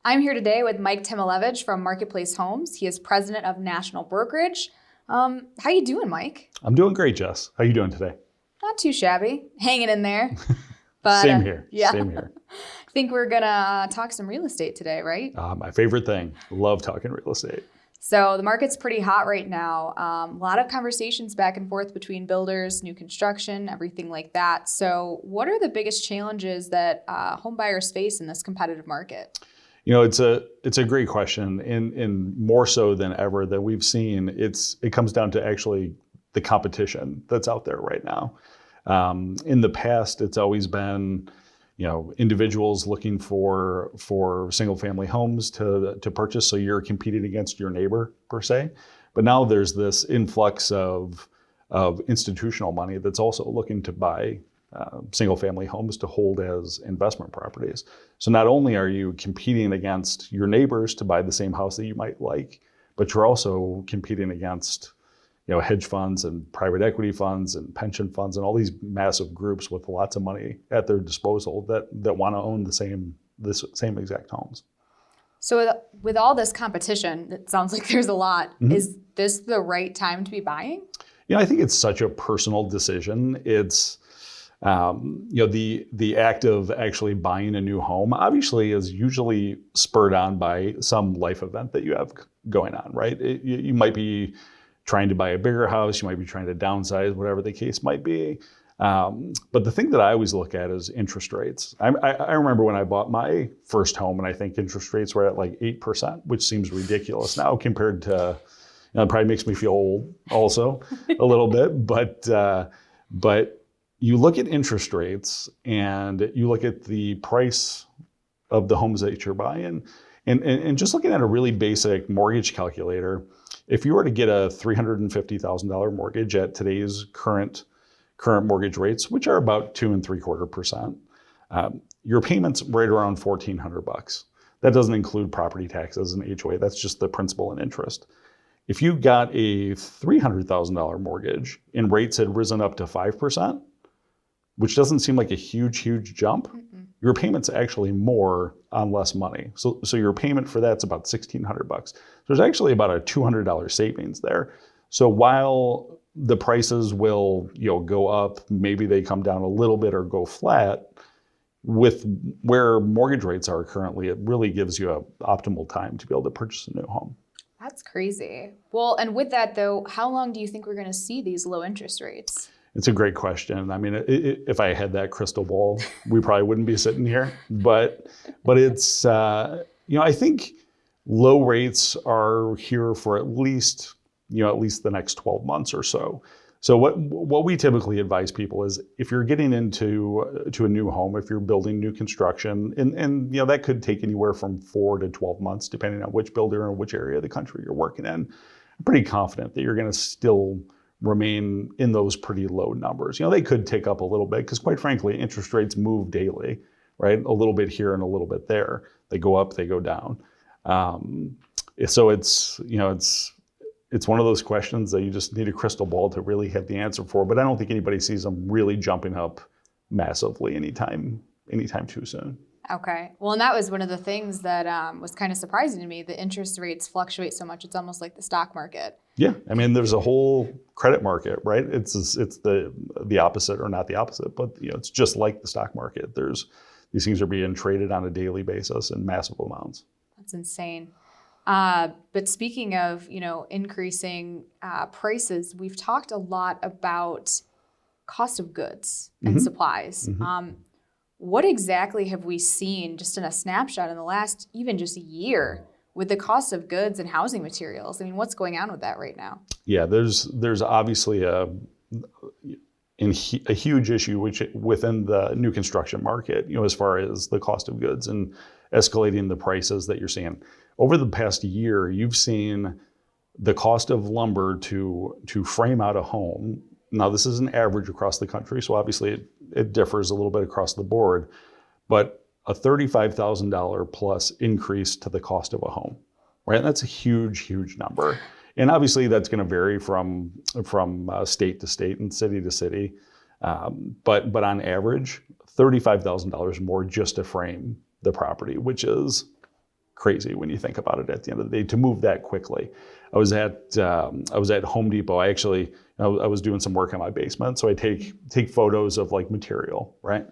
I'm here today with Mike Tamulevich from Marketplace Homes. He is president of National Brokerage. How you doing, Mike? I'm doing great, Jess. How you doing today? Not too shabby. Hanging in there. But, Same here. Yeah. Same here. I think we're going to talk some real estate today, right? My favorite thing. Love talking real estate. So the market's pretty hot right now. A lot of conversations back and forth between builders, new construction, everything like that. So what are the biggest challenges that home buyers face in this competitive market? You know, it's a great question, and more so than ever that we've seen. It comes down to actually the competition that's out there right now. In the past, it's always been, individuals looking for single family homes to purchase, so you're competing against your neighbor per se. But now there's this influx of institutional money that's also looking to buy single family homes to hold as investment properties. So not only are you competing against your neighbors to buy the same house that you might like, but you're also competing against hedge funds and private equity funds and pension funds and all these massive groups with lots of money at their disposal that want to own the same exact homes. So with all this competition, it sounds like there's a lot. Mm-hmm. Is this the right time to be buying? I think it's such a personal decision. It's the act of actually buying a new home obviously is usually spurred on by some life event that you have going on, right? You might be trying to buy a bigger house, you might be trying to downsize, whatever the case might be. But the thing that I always look at is interest rates. I remember when I bought my first home, and I think interest rates were at like 8%, which seems ridiculous now compared to, it probably makes me feel old also a little bit, but you look at interest rates and you look at the price of the homes that you're buying, and just looking at a really basic mortgage calculator, if you were to get a $350,000 mortgage at today's current mortgage rates, which are about 2.75%, your payment's right around $1,400. That doesn't include property taxes and HOA. That's just the principal and interest. If you got a $300,000 mortgage and rates had risen up to 5%, which doesn't seem like a huge jump, your payment's actually more on less money. So your payment for that's about $1,600. So there's actually about a $200 savings there. So while the prices will go up, maybe they come down a little bit or go flat, with where mortgage rates are currently, it really gives you an optimal time to be able to purchase a new home. That's crazy. Well, and with that though, how long do you think we're going to see these low interest rates? It's a great question. I mean, if I had that crystal ball, we probably wouldn't be sitting here. But it's, I think low rates are here for at least the next 12 months or so. So what we typically advise people is if you're getting into a new home, if you're building new construction, and that could take anywhere from 4 to 12 months, depending on which builder and which area of the country you're working in, I'm pretty confident that you're going to still remain in those pretty low numbers. They could tick up a little bit because quite frankly, interest rates move daily, right? A little bit here and a little bit there. They go up, they go down. So it's one of those questions that you just need a crystal ball to really have the answer for, but I don't think anybody sees them really jumping up massively anytime too soon. Okay. Well, and that was one of the things that was kind of surprising to me. The interest rates fluctuate so much. It's almost like the stock market. Yeah. I mean, there's a whole credit market, right? It's the opposite, or not the opposite, but it's just like the stock market. These things are being traded on a daily basis in massive amounts. That's insane. But speaking of, increasing prices, we've talked a lot about cost of goods and supplies. Mm-hmm. What exactly have we seen just in a snapshot in the last even just a year with the cost of goods and housing materials? I mean, what's going on with that right now? Yeah, there's obviously a huge issue within the new construction market, as far as the cost of goods and escalating the prices that you're seeing. Over the past year, you've seen the cost of lumber to frame out a home. Now, this is an average across the country, so obviously it differs a little bit across the board, but a $35,000 plus increase to the cost of a home, right? And that's a huge number. And obviously that's going to vary from state to state and city to city. But on average, $35,000 more just to frame the property, which is crazy when you think about it at the end of the day to move that quickly. I was at Home Depot. I was doing some work in my basement, so I take photos of like material, right?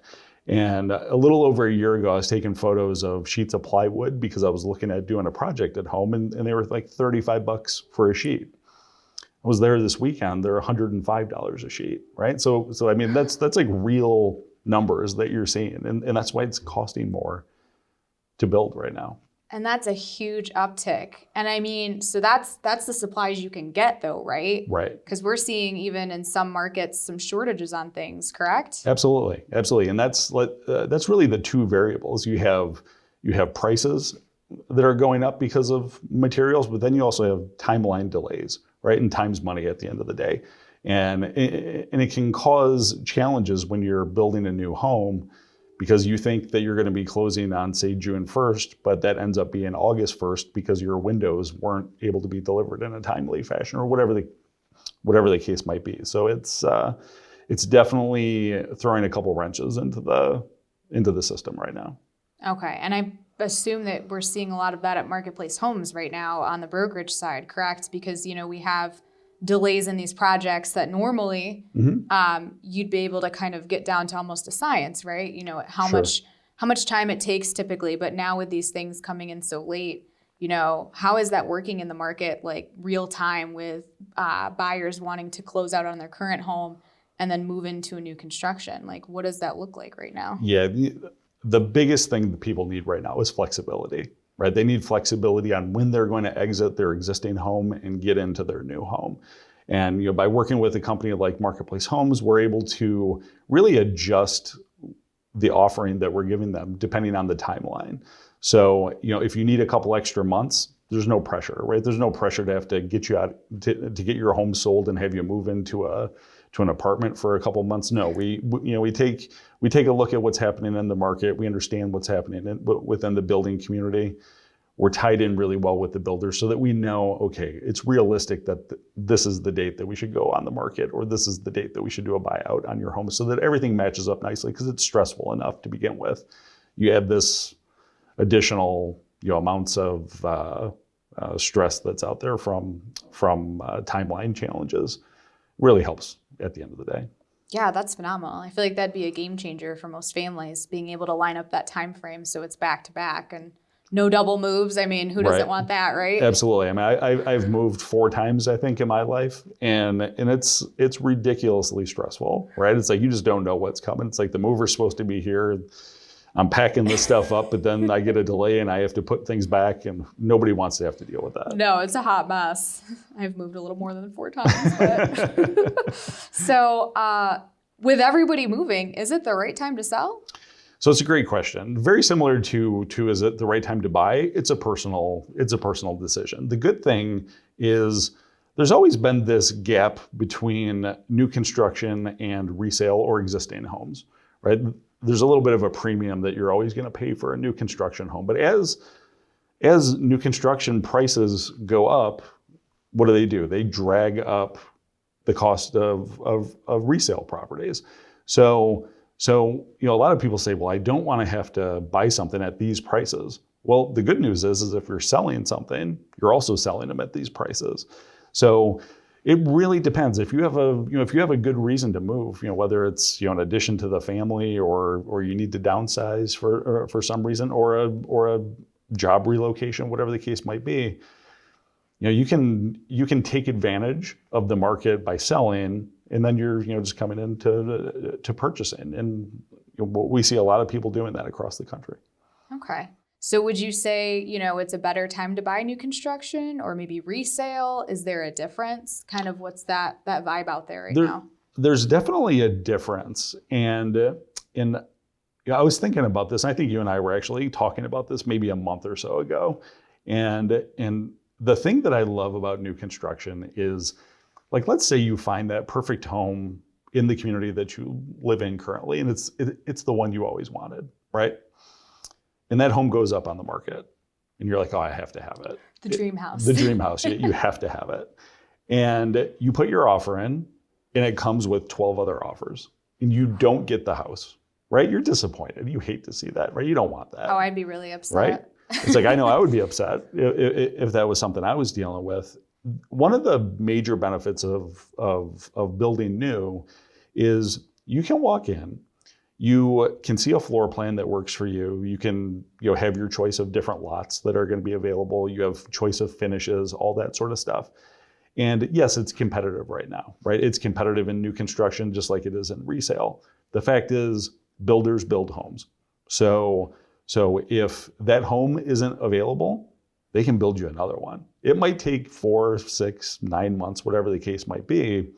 And a little over a year ago, I was taking photos of sheets of plywood because I was looking at doing a project at home, and they were like $35 for a sheet. I was there this weekend; they're $105 a sheet, right? So I mean, that's like real numbers that you're seeing, and that's why it's costing more to build right now. And that's a huge uptick. And I mean, so that's the supplies you can get though, right? Right. Because we're seeing even in some markets some shortages on things, correct? Absolutely. And that's really the two variables. You have prices that are going up because of materials, but then you also have timeline delays, right? And time's money at the end of the day. And it can cause challenges when you're building a new home, because you think that you're going to be closing on, say, June 1st, but that ends up being August 1st because your windows weren't able to be delivered in a timely fashion, or whatever the case might be. So it's definitely throwing a couple wrenches into the system right now. Okay, and I assume that we're seeing a lot of that at Marketplace Homes right now on the brokerage side, correct? Because we have delays in these projects that normally you'd be able to kind of get down to almost a science, right? How much time it takes typically, but now with these things coming in so late, how is that working in the market, like real time with buyers wanting to close out on their current home and then move into a new construction? Like, what does that look like right now? Yeah, the biggest thing that people need right now is flexibility. Right, they need flexibility on when they're going to exit their existing home and get into their new home. And by working with a company like Marketplace Homes, we're able to really adjust the offering that we're giving them depending on the timeline. So, if you need a couple extra months, there's no pressure, right? There's no pressure to have to get you out to get your home sold and have you move into an apartment for a couple months. No, we take a look at what's happening in the market. We understand what's happening within the building community. We're tied in really well with the builders so that we know, okay, it's realistic that this is the date that we should go on the market, or this is the date that we should do a buyout on your home, so that everything matches up nicely, because it's stressful enough to begin with. You add this additional amounts of stress that's out there from timeline challenges. Really helps at the end of the day. Yeah, that's phenomenal. I feel like that'd be a game changer for most families, being able to line up that time frame so it's back to back and no double moves. I mean, who doesn't want that, right? Absolutely. I mean, I've moved 4 times, I think, in my life, and it's ridiculously stressful, right? It's like you just don't know what's coming. It's like the mover's supposed to be here. I'm packing this stuff up, but then I get a delay and I have to put things back, and nobody wants to have to deal with that. No, it's a hot mess. I've moved a little more than 4 times. But So with everybody moving, is it the right time to sell? So it's a great question. Very similar to is it the right time to buy? It's a personal decision. The good thing is there's always been this gap between new construction and resale or existing homes, right? There's a little bit of a premium that you're always going to pay for a new construction home. But as new construction prices go up, what do? They drag up the cost of resale properties. So a lot of people say, well, I don't want to have to buy something at these prices. Well, the good news is if you're selling something, you're also selling them at these prices. So it really depends. If you have a good reason to move, whether it's an addition to the family, or you need to downsize for some reason, or a job relocation, whatever the case might be, you can take advantage of the market by selling, and then you're just coming in to purchasing. And we see a lot of people doing that across the country. Okay. So would you say, it's a better time to buy new construction or maybe resale? Is there a difference? Kind of what's that vibe out there now? There's definitely a difference. And I was thinking about this. I think you and I were actually talking about this maybe a month or so ago. And the thing that I love about new construction is, like, let's say you find that perfect home in the community that you live in currently, and it's the one you always wanted, right? And that home goes up on the market, and you're like, oh, I have to have it. The dream house. The dream house. You have to have it. And you put your offer in, and it comes with 12 other offers, and you don't get the house, right? You're disappointed. You hate to see that, right? You don't want that. Oh, I'd be really upset. Right? It's like, I know I would be upset if that was something I was dealing with. One of the major benefits of building new is you can walk in, you can see a floor plan that works for you. You can have your choice of different lots that are going to be available. You have choice of finishes, all that sort of stuff. And yes, it's competitive right now, right? It's competitive in new construction just like it is in resale. The fact is, builders build homes. So if that home isn't available, they can build you another one. It might take 4, 6, 9 months, whatever the case might be,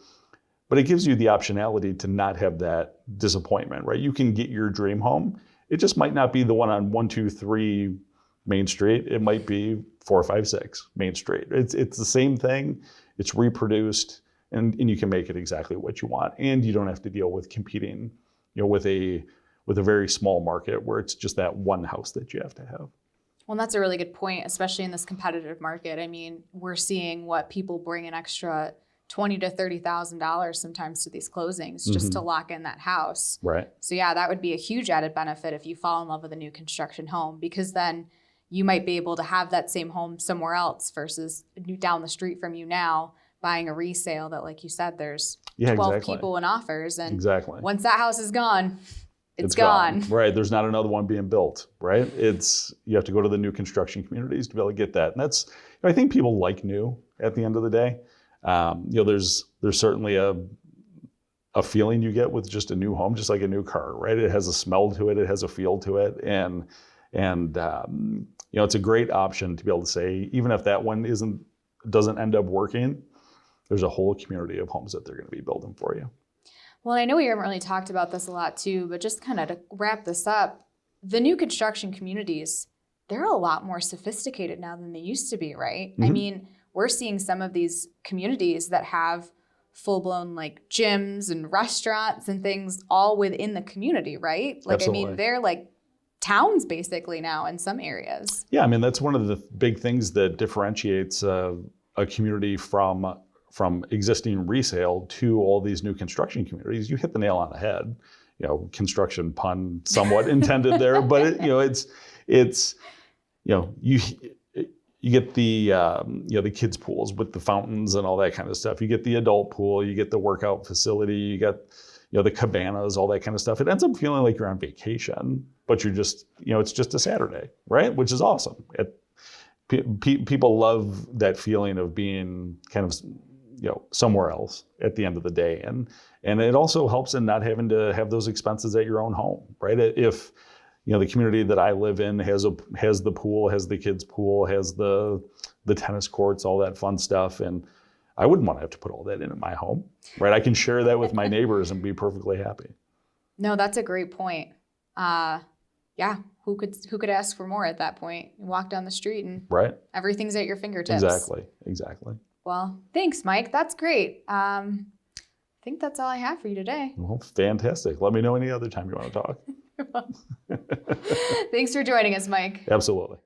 but it gives you the optionality to not have that disappointment, right? You can get your dream home. It just might not be the one on 123 Main Street. It might be 456 Main Street. It's the same thing. It's reproduced, and you can make it exactly what you want. And you don't have to deal with competing, with a very small market where it's just that one house that you have to have. Well, that's a really good point, especially in this competitive market. I mean, we're seeing what people bring an extra $20,000 to $30,000 sometimes to these closings just to lock in that house. Right. So yeah, that would be a huge added benefit if you fall in love with a new construction home, because then you might be able to have that same home somewhere else versus down the street from you now buying a resale that, like you said, there's 12 people in offers. And once that house is gone, it's gone. Right. There's not another one being built, right? You have to go to the new construction communities to be able to get that. And I think people like new at the end of the day. There's certainly a feeling you get with just a new home, just like a new car, right? It has a smell to it. It has a feel to it. And it's a great option to be able to say, even if that one doesn't end up working, there's a whole community of homes that they're going to be building for you. Well, I know we haven't really talked about this a lot too, but just kind of to wrap this up, the new construction communities, they're a lot more sophisticated now than they used to be, right? I mean, we're seeing some of these communities that have full-blown like gyms and restaurants and things all within the community, right? Like, absolutely. I mean, they're like towns basically now in some areas. Yeah, I mean, that's one of the big things that differentiates a community from existing resale to all these new construction communities. You hit the nail on the head. Construction pun somewhat intended there, but you get the kids pools with the fountains and all that kind of stuff. You get the adult pool, you get the workout facility, you get the cabanas, all that kind of stuff. It ends up feeling like you're on vacation, but you're just, it's just a Saturday, right? Which is awesome. People love that feeling of being kind of somewhere else at the end of the day. And it also helps in not having to have those expenses at your own home, right? If the community that I live in has the pool, has the kids' pool, has the tennis courts, all that fun stuff, and I wouldn't want to have to put all that in my home, right? I can share that with my neighbors and be perfectly happy. No, that's a great point. Yeah, who could ask for more at that point? You walk down the street and everything's at your fingertips. Exactly. Well, thanks, Mike. That's great. I think that's all I have for you today. Well, fantastic. Let me know any other time you want to talk. Thanks for joining us, Mike. Absolutely.